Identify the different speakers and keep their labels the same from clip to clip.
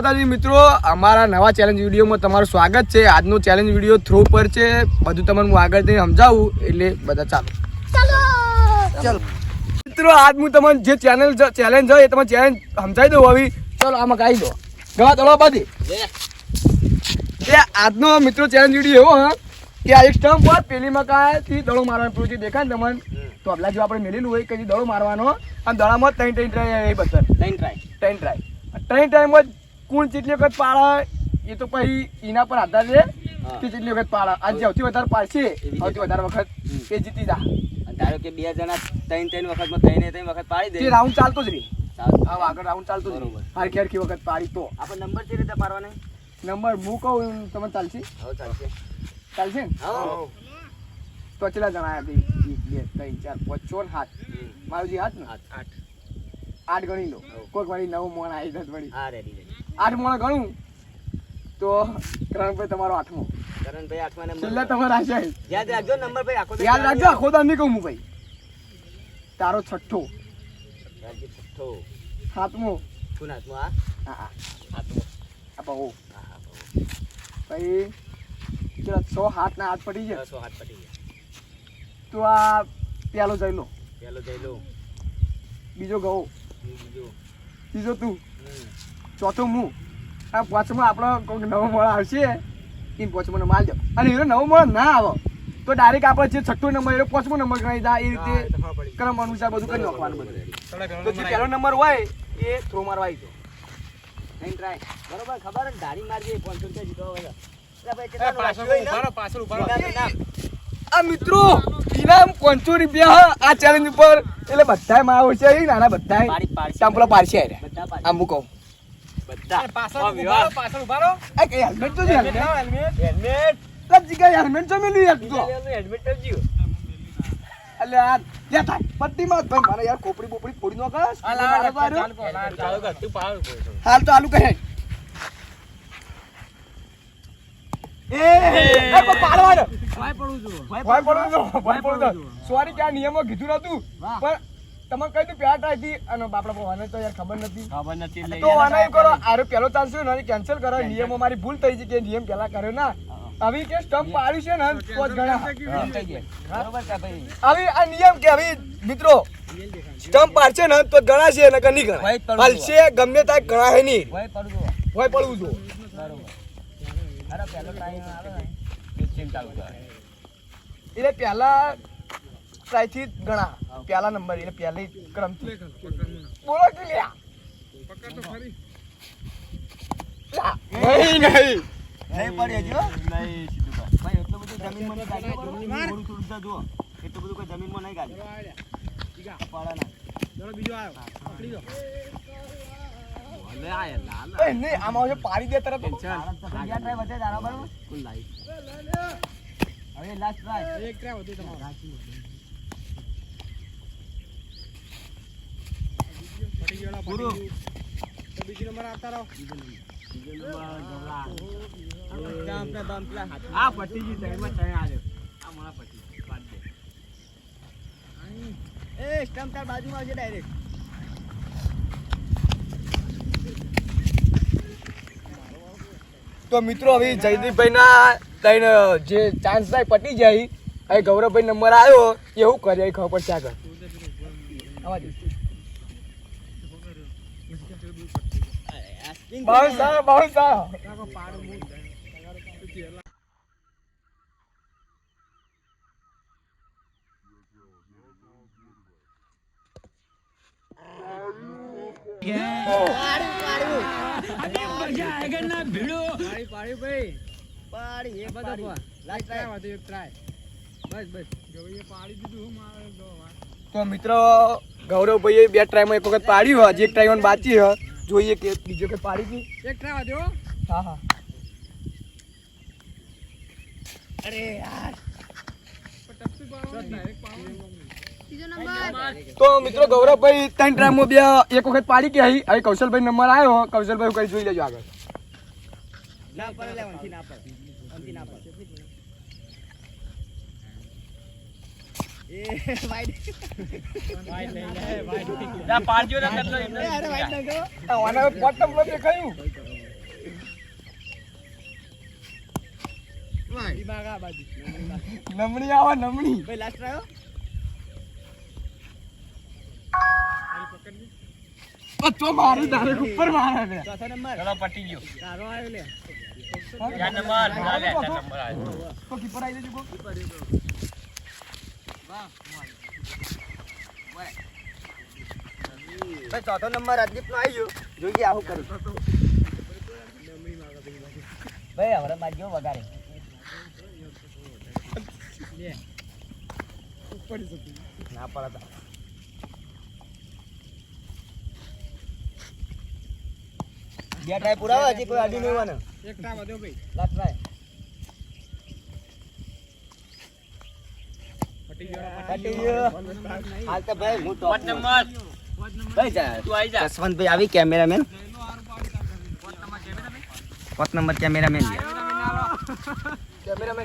Speaker 1: મિત્રો અમારા નવા ચેલેન્જ વિડીયોમાં તમારું સ્વાગત છે. આજનો ચેલેન્જ વિડીયો થ્રો પર છે. બધું તમને હું આગળ જઈને સમજાવું એટલે બધા ચાલો. મિત્રો આજ હું તમને જે ચેલેન્જ હોય એ તમે ચેલેન્જ સમજાવી દઉં. હવે ચલો આમાં ગાઈ દો ગવા દોડવા બાદી એ આજનો મિત્રો ચેલેન્જ વિડીયો એવો હા કે આ એક સ્ટમ્પ પર પેલી મકાથી દડો મારવાનો પૂરું દેખાય ને તમને તો આપલા જો આપણે મેલેલું હોય કે દડો મારવાનો અને દડામાં ત્રણ ટાઈમ કુલ જેટલી વખત પાડે એ તો પછી એના પર આધાર છે કે જેટલી વખત પાડે આજ સૌથી વધારે પાડશે સૌથી વધારે વખત એ જીતી જા.
Speaker 2: ધારો કે બે જણા ત્રણ વખતમાં ત્રણ વખત પાડી દે
Speaker 1: રાઉન્ડ ચાલતો જ રહી. હા આગળ રાઉન્ડ ચાલતો જ રહી. હરખી વખત પાડી તો
Speaker 2: આપણે નંબર કેવી રીતે પાડવાના?
Speaker 1: નંબર હું કહું તમને ચાલશે? ચાલશે ને? તો ચલા જણા 1 2 3 4 5 6 7 મારું જે હાથ ને 8 ગણી લો. કોઈક વાળી 9 મોણ આવી 10 વળી.
Speaker 2: હા રેડી
Speaker 1: 8 મોણ ગણું તો કરણભાઈ તમારો 8મો.
Speaker 2: કરણભાઈ 8મા નંબર.
Speaker 1: છેલ્લે તમારા આશા
Speaker 2: યાદ રાખજો નંબર ભાઈ આખો
Speaker 1: યાદ રાખજો. આખો દામ નહીં કહું હું ભાઈ. તારો 6થો.
Speaker 2: રાજ્ય 6થો.
Speaker 1: 7મો.
Speaker 2: કોણ 8મો?
Speaker 1: હા
Speaker 2: 7મો.
Speaker 1: આપા ઓ ભાઈ ચલો 6 7 ના 8 પડી જાય.
Speaker 2: 6 7 પડી ગયા.
Speaker 1: તો આ પેલો જઈ લો.
Speaker 2: પેલો જઈ લો.
Speaker 1: બીજો ગો.
Speaker 2: બીજો.
Speaker 1: ત્રીજો તું. ચોથો હું. આ પાંચમો આપણો કોઈ નવો મોળ આવશે એ પાંચમો માલ દો. અને એનો નવો મોળ ના આવે તો ડાયરેક્ટ આપણે જે 6થો નંબર એનો 5મો નંબર ગણી દા. એ રીતે ક્રમ અનુસાર બધું કરી નાખવાનું. બધું તો જે પહેલો નંબર હોય એ થ્રો મારવા આવી ગયો.
Speaker 2: નહીં ટ્રાય બરોબર ખબર ને ધારી મારજે 500 રૂપિયા જીતો હવે.
Speaker 1: આ મિત્રો ઇનામ 500 રૂપિયા આ ચેલેન્જ ઉપર એટલે બધાય માં આવશે નાના બધાય ટેમ્પલો પાડશે આ મૂકો
Speaker 2: બધા
Speaker 1: પાછળ ઉભારો આ કે હેલ્મેટ તો હેલ્મેટ હેલ્મેટ તો મેલી યાર તો
Speaker 2: હેલ્મેટ તો જીઓ
Speaker 1: અલે આ લે થાય પટ્ટી માં ભાઈ મારે યાર કોપડી બોપડી ફોડી નો કર હાલ તો આલુ કહે સોરી કે આ નિયમો કીધું નતું પણ તમે કઈ તું પ્યાર આવી અને બાપડા ભવાને તો યાર ખબર નથી તો આના એમ કરો આરે પેલો ચાન્સ ને કેન્સલ કરો. નિયમો મારી ભૂલ થઈ છે કે નિયમ પેલા કર્યો ના. હવે કે સ્ટમ્પ પાડ્યું છે ને પોચ ગણા
Speaker 2: બરોબર કે ભાઈ
Speaker 1: હવે આ નિયમ કે હવે મિત્રો સ્ટમ્પ પાડશે ને તો ગણાશે ને કે નહીં ગણાય હાલશે ગમે ત્યાં ગણાય નહીં. હોય પડવું જો
Speaker 2: બરોબર. અરે પેલો ટાઈમ આવે ને ચેન ચાલુ કરે
Speaker 1: એટલે પહેલા ટ્રાય થી ગણા પહેલા નંબર એટલે પહેલી ક્રમ થી બોલો કે લ્યા પકડ તો ખરી નહીં
Speaker 2: પડે જો નહીં સીધું ભાઈ એટલું બધું જમીનમાં નહીં ગાડી થોડું થોડું જો એટલું બધું કોઈ જમીનમાં નહીં ગાડી પાડા ના ચલો બીજો આવ્યો પકડી દો લે આયા લાલ
Speaker 1: એ નહીં આમાં જો પાડી દે તરત
Speaker 2: ટેન્શન બીજા ટ્રાય વધે દાડા બરોબર કુલ લાઈ હવે લાસ્ટ ટ્રાય એક ટ્રાય વધે તમારો પડી ગયો પૂરો તો બીજો નંબર આવતા રહો બીજો નંબર ગોલા આ પટ્ટી જી સાઈડમાં ચાઈ આવ્યો આ મોળા પટ્ટી પાડ દે એ સ્ટમ્પ તાર બાજુમાં આવશે ડાયરેક્ટ.
Speaker 1: તો મિત્રો હવે જયદીપભાઈ ના જે ચાન્સ થાય પટી જાય હવે ગૌરવભાઈ નંબર આવ્યો એવું કરે ખબર પડશે આગળ. તો મિત્રો ગૌરવભાઈએ 2 ટ્રાયમાં એક વખત પાડ્યું હજી એક ટ્રાય બાકી હ જોઈએ કે બીજો કે પાડી દી એક ટ્રાય વાદ્યો. હા અરે યાર તો મિત્રો ગૌરવભાઈ 3 ટ્રાયમાં એક વખત પાડી કે હવે કૌશલભાઈ નંબર આવ્યો. કૌશલભાઈ કઈ જોઈ લેજો આગળ.
Speaker 2: ના પડે લે વંથી ના પડે વંથી ના પડે એ વાઈડ લઈ લે વાઈડ ના પાડજો ના કરલો અરે વાઈડ ના ગયો
Speaker 1: આના બોટમ લો દેખાયું નમણી આવો નમણી
Speaker 2: ભાઈ લાસ્ટ આવ્યો
Speaker 1: તો મારું તારે ઉપર મારે ને
Speaker 2: ચોથો નંબર
Speaker 3: ચલો પટી ગયો
Speaker 2: તારો આવ્યો લે
Speaker 3: 4 નંબર ચાલે 4 નંબર આવ્યો
Speaker 1: તો કીપર આવી જજો
Speaker 2: ભાઈ ચોથો નંબર અદીપ નો આવી ગયો જોઈએ આવું કરું ભાઈ હવે મારજો વગાડે ના પડતા બે ટ્રાય પુરાવા હજી કોઈ આડી નહીં હોવાનું
Speaker 1: એક ટા વધો ભાઈ
Speaker 2: લાસ્ટ ટ્રાય પટી ગયો હાલ તો ભાઈ હું ટોપ
Speaker 3: 5 નંબર
Speaker 2: ભાઈ જા
Speaker 3: તું આવી જા
Speaker 2: જસવંતભાઈ આવી કેમેરામેન 5 નંબર કેમેરામેન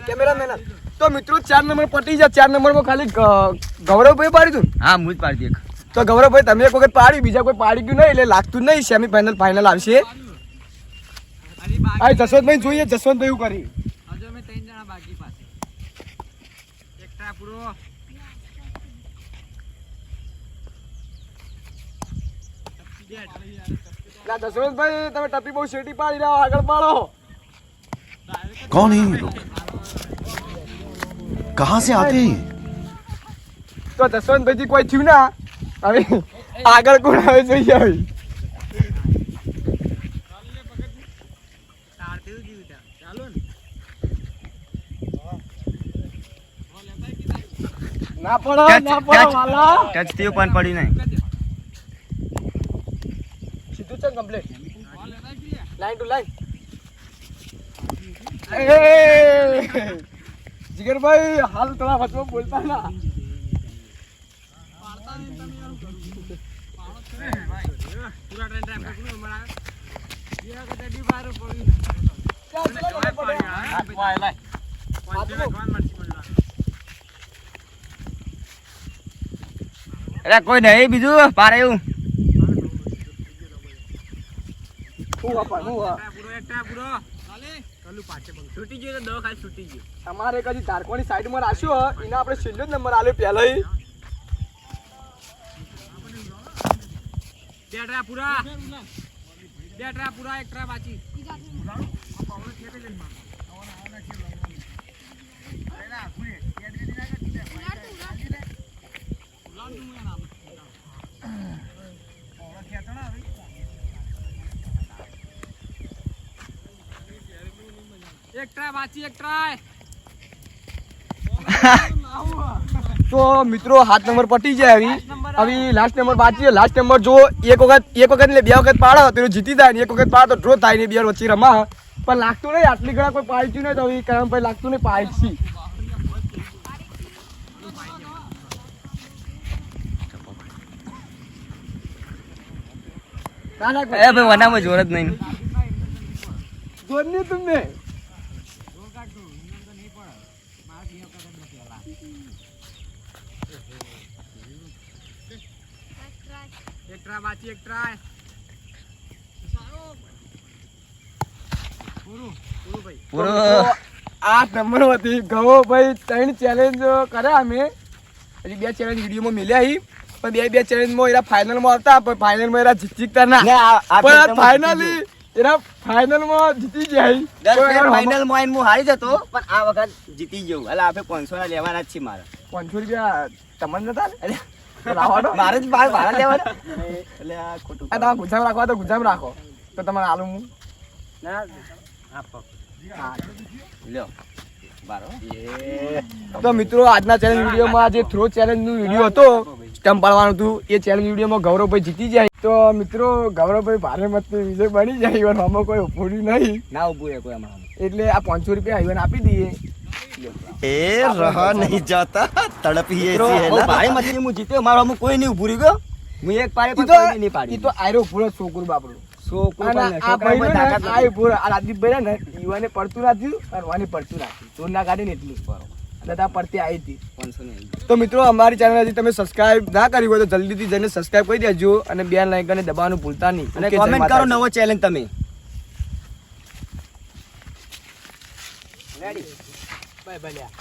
Speaker 1: કેમેરામેન તો મિત્રો 4 નંબર પટી જાય 4 નંબરમાં ખાલી ગૌરવભાઈ પાડી તું
Speaker 2: હા હું જ પાડી દેખ
Speaker 1: તો ગૌરવભાઈ તમે એક વખત પાડી બીજા કોઈ પાડી ગયું નહીં એટલે લાગતું નહીં સેમી ફાઇનલ ફાઇનલ આવશે આ જસવંતભાઈ જોઈએ જસવંતભાઈ એવું કરી
Speaker 3: હજુ અમે 3 જણા બાકી પાસે એકટા પૂરો
Speaker 1: ના જસવંતભાઈ તમે ટપી બહુ શેટી પાડી રહ્યા આગળ પાડો
Speaker 4: कौन है ये लोग कहां से आते हैं
Speaker 1: તો જસવંતભાઈ થી કોઈ થયું ના હવે આગળ કોણ આવે જોઈએ હવે ના પડો ના પડો વાલા
Speaker 2: ટચ થયું પણ પડ્યું નહીં
Speaker 1: સીધું છે કમ્પ્લીટ લાઈન ટુ લાઈન જીગરભાઈ હાલ થોડા વચમાં બોલતા ના
Speaker 2: અરે કોઈ નહીં બીજું પારે એવું
Speaker 3: છૂટી ગયો તો 10 ખાલી છૂટી ગયો
Speaker 1: અમારે એક હજી ધારકોની સાઈડમાં રાખ્યો એને આપણે છેલ્લો જ નંબર આલ્યો પહેલા
Speaker 3: બે ટ્રા પૂરા એક ટ્રા બાકી એક ટ્રાય બાકી એક ટ્રાય
Speaker 1: તો મિત્રો 7 નંબર પટી જાય હવે લાસ્ટ નંબર બાકી લાસ્ટ નંબર જો એક વખત એટલે બે વખત પાડો તો જીતી જાય ને એક વખત પાડો તો ડ્રો થાય ને બે વચ્ચે રમા પણ લાગતું નહીં આટલી ઘણા કોઈ પાડ્યું નહીં તો હવે કારણ ભાઈ લાગતું નહીં પાડશી ના ના
Speaker 2: એ ભાઈ વનામાં જોર જ નહીં
Speaker 1: જોર નહીં તમને
Speaker 3: એક ટ્રાય બાકી એક ટ્રાય
Speaker 2: પૂરો
Speaker 1: 8 નંબર હતી ગવો ભાઈ 3 ચેલેન્જ કર્યા અમે હજી 2 ચેલેન્જ વિડીયોમાં મળ્યા હી પણ બે ચેલેન્જમાં એરા ફાઇનલમાં આવતા પણ ફાઇનલમાં એરા જીતતા ના પણ ફાઇનલી એરા ફાઇનલમાં જીતી ગયા
Speaker 2: ફાઇનલ માં હું હારી જતો પણ આ વખત જીતી ગયો એટલે આપણે 500 ના લેવાના જ છે મારા
Speaker 1: 500 રૂપિયા તમને નતા ને લાવવાનો
Speaker 2: મારે જ ભાડા લેવાના એટલે આ ખોટું
Speaker 1: આ તમે ગુજામ રાખવા તો ગુજામ રાખો તો તમારે આલું હું
Speaker 2: ના આપો લ્યો બારો
Speaker 1: તો મિત્રો આજના ચેલેન્જ વિડીયોમાં જે થ્રો ચેલેન્જનો વિડીયો હતો સ્ટમ્પ પાડવાનું હતું એ ચેલેન્જ વિડીયોમાં ગૌરવભાઈ જીતી જાય તો મિત્રો ગૌરવભાઈ ભારે મતથી વિજય બની જાય ઈવન આમાં કોઈ ઉપડ્યું નહીં
Speaker 2: ના ઉભું રહે કોઈ અમારા
Speaker 1: એટલે આ 500 રૂપિયા ઈવન આપી દઈએ
Speaker 4: ए रहा नहीं जाता तड़प ही
Speaker 2: મિત્રો,
Speaker 4: ऐसी है
Speaker 2: બહુ
Speaker 4: ना
Speaker 2: ભારે મતથી હું જીત્યો મારો અમુક કોઈ નહીં ઉભું રહ્યું હું એક પાડે
Speaker 1: ઈ
Speaker 2: પણ
Speaker 1: તો
Speaker 2: કોઈ નહીં પાડી
Speaker 1: ઈ તો આયરો પૂરો છોકરું બાપડું
Speaker 2: છોકરો
Speaker 1: અને
Speaker 2: પણ
Speaker 1: આ ભાઈ
Speaker 2: છોકરામાં તાકાત
Speaker 1: આ
Speaker 2: નથી.
Speaker 1: પૂરો આ રાજદીપભાઈ ને ઈવાને પડતું નાખ્યું અને wane પડતું નાખ્યું ચોર ના કાઢીને એટલું અને ત્યાં પડતી આવી હતી
Speaker 2: 500 ની આવી.
Speaker 1: તો મિત્રો અમારી ચેનલ હજી તમે સબસ્ક્રાઇબ ના કરી હોય તો જલ્દીથી જઈને સબસ્ક્રાઇબ કરી દેજો અને બેલ આઇકન દબાવવાનું ભૂલતા નહીં
Speaker 2: અને
Speaker 1: Okay, જય
Speaker 2: કોમેન્ટ કરો
Speaker 1: માતાજી.
Speaker 2: નવો ચેલેન્જ તમે રેડી
Speaker 3: ભાઈ ભલ્યા